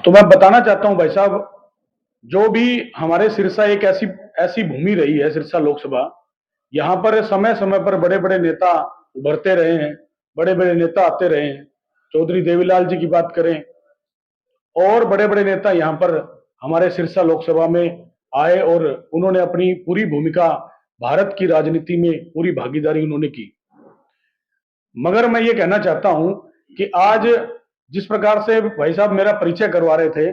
तो मैं बताना चाहता हूं भाई साहब, जो भी हमारे सिरसा एक ऐसी ऐसी भूमि रही है, सिरसा लोकसभा। यहाँ पर समय समय पर बड़े बड़े नेता उभरते रहे हैं, बड़े बड़े नेता आते रहे हैं। चौधरी देवीलाल जी की बात करें, और बड़े बड़े नेता यहाँ पर हमारे सिरसा लोकसभा में आए और उन्होंने अपनी पूरी भूमिका भारत की राजनीति में पूरी भागीदारी उन्होंने की। मगर मैं ये कहना चाहता हूं कि आज जिस प्रकार से भाई साहब मेरा परिचय करवा रहे थे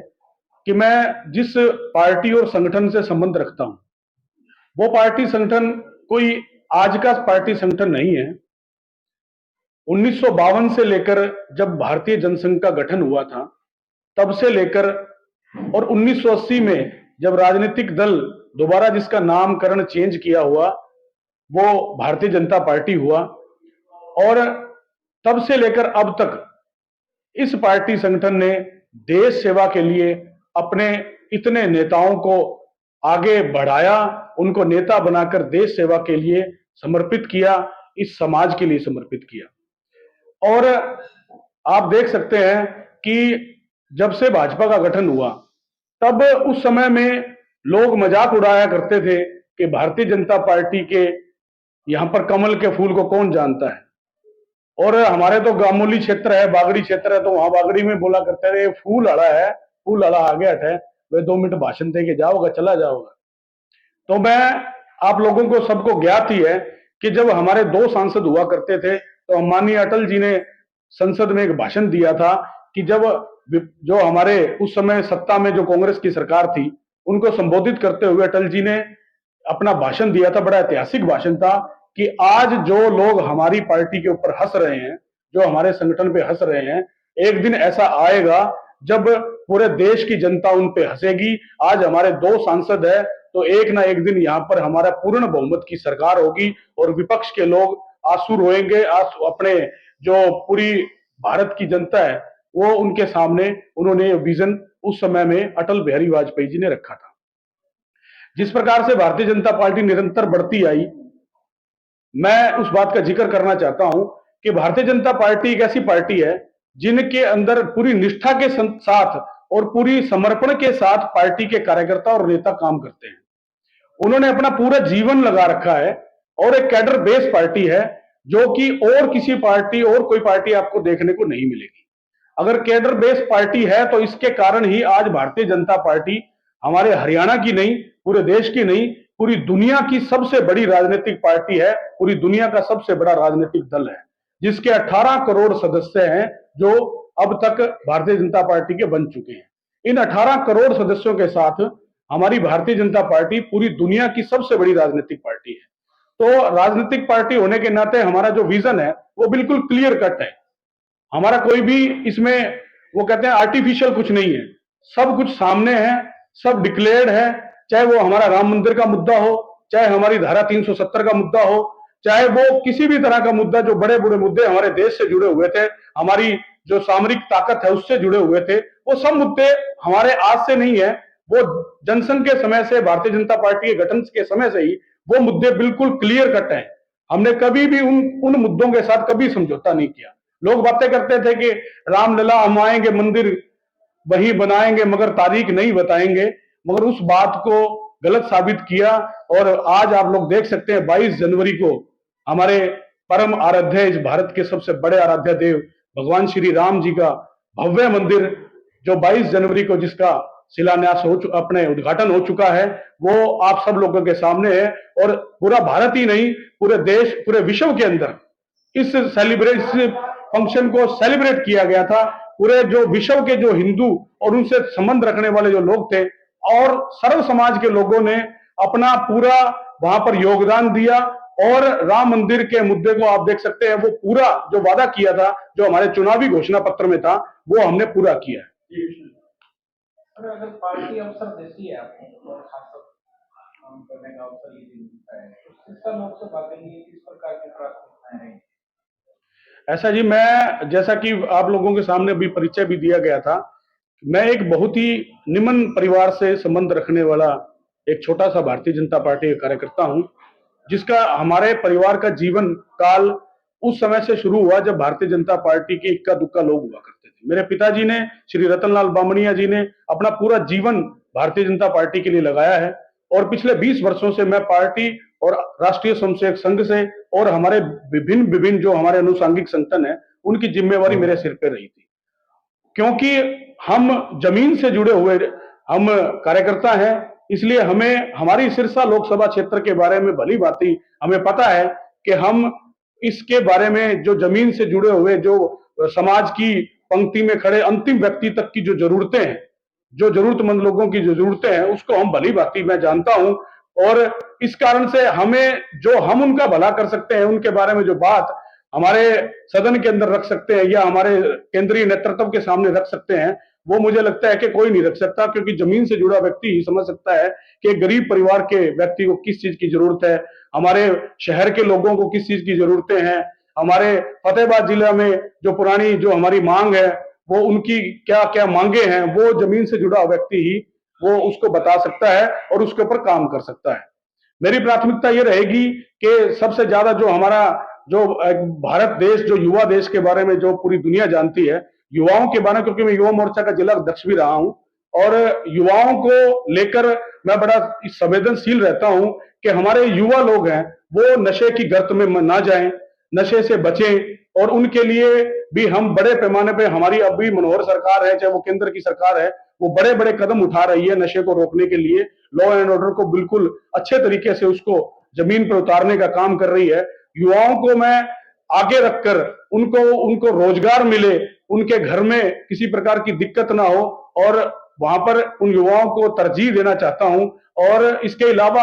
कि मैं जिस पार्टी और संगठन से संबंध रखता हूं, वो पार्टी संगठन कोई आज का पार्टी संगठन नहीं है। 1952 से लेकर जब भारतीय जनसंघ का गठन हुआ था, तब से लेकर और 1980 में जब राजनीतिक दल दोबारा जिसका नामकरण चेंज किया हुआ, वो भारतीय जनता पार्टी हुआ। और तब से लेकर अब तक इस पार्टी संगठन ने देश सेवा के लिए अपने इतने नेताओं को आगे बढ़ाया, उनको नेता बनाकर देश सेवा के लिए समर्पित किया, इस समाज के लिए समर्पित किया। और आप देख सकते हैं कि जब से भाजपा का गठन हुआ, तब उस समय में लोग मजाक उड़ाया करते थे कि भारतीय जनता पार्टी के यहां पर कमल के फूल को कौन जानता है। और हमारे तो गामोली क्षेत्र है, बागड़ी क्षेत्र है, तो वहां बागड़ी में बोला करते थे फूल अड़ा है, फूल अड़ा आ गया है, वे 2 मिनट भाषण दे के जाओगे, चला जाओगा। तो मैं आप लोगों को सबको ज्ञात ही है कि जब हमारे 2 सांसद हुआ करते थे, तो माननीय अटल जी ने संसद में एक भाषण दिया था कि जब जो हमारे उस समय सत्ता में जो कांग्रेस की सरकार थी, उनको संबोधित करते हुए अटल जी ने अपना भाषण दिया था। बड़ा ऐतिहासिक भाषण था कि आज जो लोग हमारी पार्टी के ऊपर हंस रहे हैं, जो हमारे संगठन पे हंस रहे हैं, एक दिन ऐसा आएगा जब पूरे देश की जनता उन पे हंसेगी। आज हमारे 2 सांसद है, तो एक ना एक दिन यहाँ पर हमारा पूर्ण बहुमत की सरकार होगी और विपक्ष के लोग आंसू रोएंगे। अपने जो पूरी भारत की जनता है, वो उनके सामने उन्होंने विजन उस समय में अटल बिहारी वाजपेयी जी ने रखा था। जिस प्रकार से भारतीय जनता पार्टी निरंतर बढ़ती आई, मैं उस बात का जिक्र करना चाहता हूं कि भारतीय जनता पार्टी एक ऐसी पार्टी है जिनके अंदर पूरी निष्ठा के साथ और पूरी समर्पण के साथ पार्टी के कार्यकर्ता और नेता काम करते हैं। उन्होंने अपना पूरा जीवन लगा रखा है और एक कैडर बेस्ड पार्टी है, जो कि और किसी पार्टी और कोई पार्टी आपको देखने को नहीं मिलेगी। अगर कैडर बेस्ड पार्टी है तो इसके कारण ही आज भारतीय जनता पार्टी हमारे हरियाणा की नहीं, पूरे देश की नहीं, पूरी दुनिया की सबसे बड़ी राजनीतिक पार्टी है, पूरी दुनिया का सबसे बड़ा राजनीतिक दल है, जिसके 18 करोड़ सदस्य हैं जो अब तक भारतीय जनता पार्टी के बन चुके हैं। इन 18 करोड़ सदस्यों के साथ हमारी भारतीय जनता पार्टी पूरी दुनिया की सबसे बड़ी राजनीतिक पार्टी है। तो राजनीतिक पार्टी होने के नाते हमारा जो विजन है वो बिल्कुल क्लियर कट है। हमारा कोई भी इसमें वो कहते हैं आर्टिफिशियल कुछ नहीं है, सब कुछ सामने है, सब डिक्लेयर्ड है। चाहे वो हमारा राम मंदिर का मुद्दा हो, चाहे हमारी धारा 370 का मुद्दा हो, चाहे वो किसी भी तरह का मुद्दा, जो बड़े बड़े मुद्दे हमारे देश से जुड़े हुए थे, हमारी जो सामरिक ताकत है उससे जुड़े हुए थे, वो सब मुद्दे हमारे आज से नहीं है, वो जनसंघ के समय से, भारतीय जनता पार्टी के गठन के समय से ही वो मुद्दे बिल्कुल क्लियर कट है। हमने कभी भी उन मुद्दों के साथ कभी समझौता नहीं किया। लोग बातें करते थे कि रामलला हम आएंगे, मंदिर वही बनाएंगे, मगर तारीख नहीं बताएंगे, मगर उस बात को गलत साबित किया। और आज आप लोग देख सकते हैं 22 जनवरी को हमारे परम आराध्य, इस भारत के सबसे बड़े आराध्य देव भगवान श्री राम जी का भव्य मंदिर, जो 22 जनवरी को जिसका शिलान्यास अपने उद्घाटन हो चुका है, वो आप सब लोगों के सामने है। और पूरा भारत ही नहीं, पूरे देश, पूरे विश्व के अंदर इस फंक्शन को सेलिब्रेट किया गया था। पूरे जो विश्व के जो हिंदू और उनसे संबंध रखने वाले जो लोग थे और सर्व समाज के लोगों ने अपना पूरा वहां पर योगदान दिया। और राम मंदिर के मुद्दे को आप देख सकते हैं, वो पूरा जो वादा किया था, जो हमारे चुनावी घोषणा पत्र में था, वो हमने पूरा किया है। अगर पार्टी अवसर देती है आपको और सांसद काम करने का अवसर यदि मिलता है, तो इसका लोकसभा के लिए किस प्रकार की प्राथमिकताएं रहेंगी? ऐसा जी, मैं जैसा कि आप लोगों के सामने अभी परिचय भी दिया गया था, मैं एक बहुत ही निम्न परिवार से संबंध रखने वाला एक छोटा सा भारतीय जनता पार्टी का कार्यकर्ता हूं, जिसका हमारे परिवार का जीवन काल उस समय से शुरू हुआ जब भारतीय जनता पार्टी के इक्का दुक्का लोग हुआ करते थे। मेरे पिताजी ने, श्री रतनलाल बामणिया जी ने अपना पूरा जीवन भारतीय जनता पार्टी के लिए लगाया है और पिछले 20 वर्षों से मैं पार्टी और राष्ट्रीय स्वयंसेवक संघ से और हमारे विभिन्न विभिन्न जो हमारे अनुसांगिक संगठन है, उनकी जिम्मेवारी मेरे सिर पे रही थी। क्योंकि हम जमीन से जुड़े हुए हम कार्यकर्ता हैं, इसलिए हमें हमारी सिरसा लोकसभा क्षेत्र के बारे में भली भांति हमें पता है कि हम इसके बारे में जो जमीन से जुड़े हुए जो समाज की पंक्ति में खड़े अंतिम व्यक्ति तक की जो जरूरतें हैं, जो जरूरतमंद लोगों की जो जरूरतें हैं, उसको हम भली भांति मैं जानता हूं और इस कारण से हमें जो हम उनका भला कर सकते हैं, उनके बारे में जो बात हमारे सदन के अंदर रख सकते हैं या हमारे केंद्रीय नेतृत्व के सामने रख सकते हैं, वो मुझे लगता है कि कोई नहीं रख सकता, क्योंकि जमीन से जुड़ा व्यक्ति ही समझ सकता है कि एक गरीब परिवार के व्यक्ति को किस चीज की जरूरत है, हमारे शहर के लोगों को किस चीज की जरूरतें हैं, हमारे फतेहाबाद जिला में जो पुरानी जो हमारी मांग है वो उनकी क्या क्या मांगे हैं, वो जमीन से जुड़ा व्यक्ति ही वो उसको बता सकता है और उसके ऊपर काम कर सकता है। मेरी प्राथमिकता ये रहेगी कि सबसे ज्यादा जो हमारा जो भारत देश जो युवा देश के बारे में जो पूरी दुनिया जानती है, युवाओं के बारे में, क्योंकि मैं युवा मोर्चा का जिला अध्यक्ष भी रहा हूं और युवाओं को लेकर मैं बड़ा संवेदनशील रहता हूं कि हमारे युवा लोग हैं वो नशे की गर्त में ना जाएं, नशे से बचें और उनके लिए भी हम बड़े पैमाने पे हमारी अब भी मनोहर सरकार है, चाहे वो केंद्र की सरकार है, वो बड़े बड़े कदम उठा रही है नशे को रोकने के लिए, लॉ एंड ऑर्डर को बिल्कुल अच्छे तरीके से उसको जमीन पर उतारने का काम कर रही है। युवाओं को मैं आगे रखकर उनको उनको रोजगार मिले, उनके घर में किसी प्रकार की दिक्कत ना हो और वहां पर उन युवाओं को तरजीह देना चाहता हूं और इसके अलावा